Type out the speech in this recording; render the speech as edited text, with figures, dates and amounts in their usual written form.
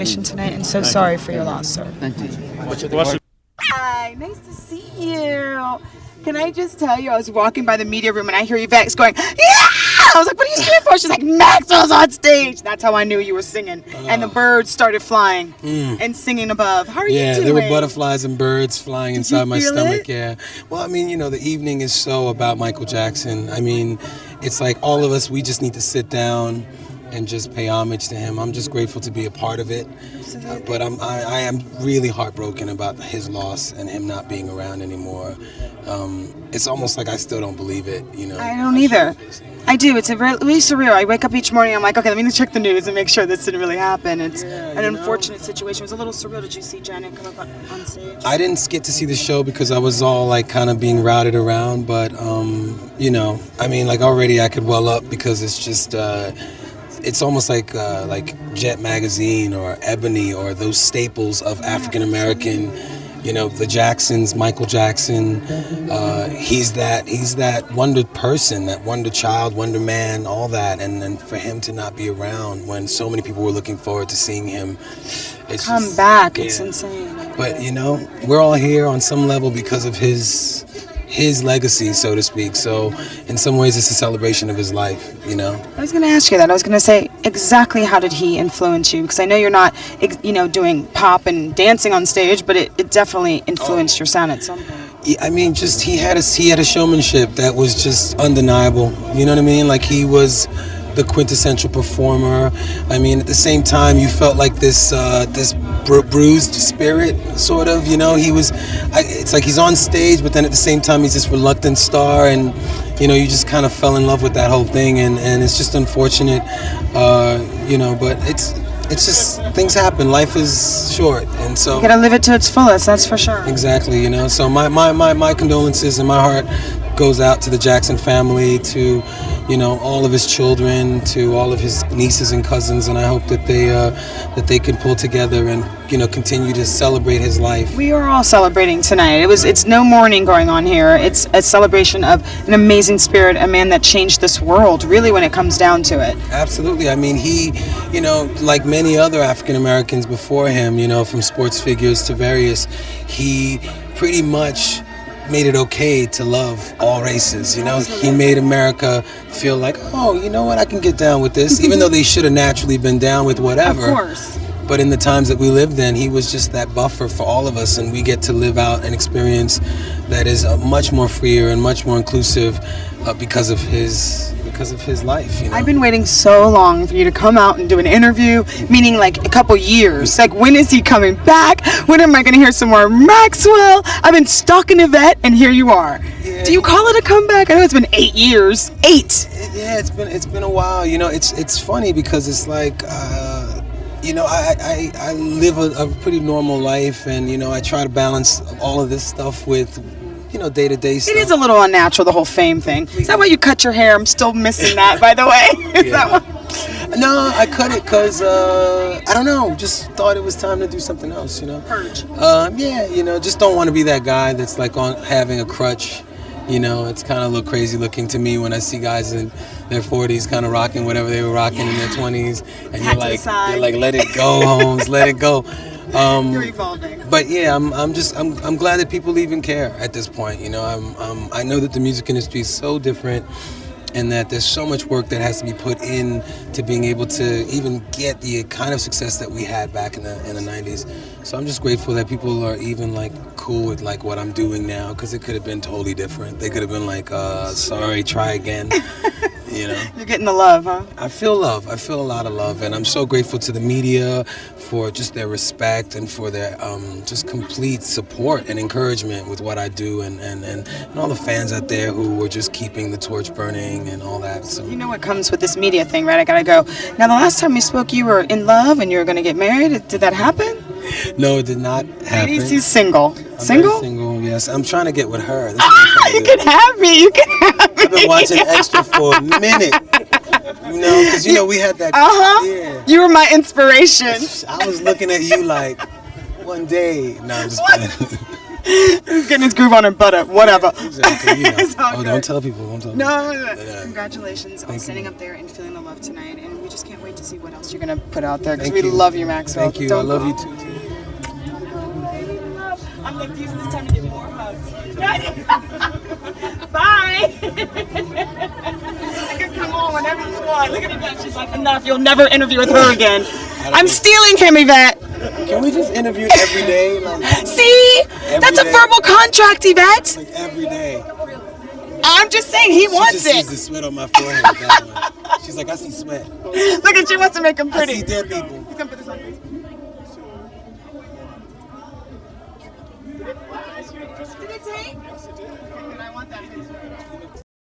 Tonight, and so sorry for your loss, sir. Thank you. Hi, nice to see you. Can I just tell you, I was walking by the media room and I hear Yvette going, yeah! I was like, what are you screaming for? She's like, Maxwell's on stage. That's how I knew you were singing. And the birds started flying and singing above. How are you doing? Yeah, there were butterflies and birds flying inside my stomach. It? Yeah. Well, I mean, the evening is so about Michael Jackson. I mean, it's like all of us, we just need to sit down and just pay homage to him. I'm just grateful to be a part of it. But I am really heartbroken about his loss and him not being around anymore. It's almost like I still don't believe it, I don't either. I do. It's really surreal. I wake up each morning, I'm like, okay, let me check the news and make sure this didn't really happen. It's an unfortunate situation. It was a little surreal. Did you see Janet come up on stage? I didn't get to see the show because I was all like kind of being routed around, but I mean, like already I could well up because it's just it's almost like Jet Magazine or Ebony or those staples of African American, the Jacksons, Michael Jackson. He's that wonder person, that wonder child, wonder man, all that. And then for him to not be around when so many people were looking forward to seeing him. Come back. Yeah. It's insane. But, we're all here on some level because of his legacy, so to speak. So in some ways it's a celebration of his life, I was going to ask you that. I was going to say, exactly how did he influence you? Because I know you're not, doing pop and dancing on stage, but it definitely influenced your sound at some point. Yeah, I mean, just he had a showmanship that was just undeniable. You know what I mean? Like he was the quintessential performer. I mean, at the same time, you felt like this bruised spirit, sort of. He was. It's like he's on stage, but then at the same time, he's this reluctant star, and you just kind of fell in love with that whole thing, and it's just unfortunate, But it's just things happen. Life is short, and so you gotta live it to its fullest. That's for sure. Exactly. So my condolences and my heart goes out to the Jackson family, to all of his children, to all of his nieces and cousins, and I hope that they can pull together and continue to celebrate his life. We are all celebrating tonight. It's no mourning going on here. It's a celebration of an amazing spirit, a man that changed this world, really, when it comes down to it. Absolutely. I mean, he, like many other African Americans before him, from sports figures to various, he pretty much made it okay to love all races. He made America feel like, oh, you know what, I can get down with this, even though they should have naturally been down with whatever. Of course. But in the times that we lived in, he was just that buffer for all of us, and we get to live out an experience that is much more freer and much more inclusive because of his life. I've been waiting so long for you to come out and do an interview, meaning like a couple years. Like, when is he coming back? When am I going to hear some more Maxwell? I've been stalking Yvette, and here you are. Yeah. Do you call it a comeback? I know it's been 8 years. 8. Yeah, it's been a while. It's funny because it's like. I live a pretty normal life, and I try to balance all of this stuff with day-to-day stuff. It is a little unnatural, the whole fame thing. Is that why you cut your hair? I'm still missing that, by the way. Is that why? No, I cut it because I don't know. Just thought it was time to do something else. Purge. Just don't want to be that guy that's like having a crutch. It's kind of look crazy looking to me when I see guys in their 40s kind of rocking whatever they were rocking in their 20s, and you're like, let it go, Holmes, let it go. You're evolving. But yeah, I'm glad that people even care at this point. I know that the music industry is so different, and that there's so much work that has to be put in to being able to even get the kind of success that we had back in the 90s. So I'm just grateful that people are even like cool with like what I'm doing now, because it could have been totally different. They could have been like, sorry, try again. You're getting the love, huh? I feel love. I feel a lot of love, and I'm so grateful to the media for just their respect and for their just complete support and encouragement with what I do, and all the fans out there who were just keeping the torch burning and all that. So you know what comes with this media thing, right? I gotta go. Now, the last time we spoke, you were in love and you were gonna get married. Did that happen? No, it did not happen. Ladies, he's single. I'm single? Single, yes. I'm trying to get with her. You can have me. You can have me. I've been watching Extra for a minute. Because we had that. Yeah. You were my inspiration. I was looking at you like, one day. No, I'm just playing. He's getting his groove on her butter. Whatever. Exactly. Don't tell people. No. Congratulations on standing up there and feeling the love tonight. And we just can't wait to see what else you're gonna put out there because Thank we you. love you, Maxwell. Thank you. I love you too. I'm like using this time to get more hugs. Bye. I can come on whenever you want. Look at Yvette. She's like, enough. You'll never interview with her again. I'm stealing him, Yvette. Can we just interview every day? Like, See? That's a verbal contract, Yvette. like every day. I'm just saying he wants She just sees it. the sweat on my forehead with that one. She's like, I see sweat. Look at, she wants to make him I pretty. see dead people. He's gonna put this on Facebook. Did it take? Yes, it did. I want that picture.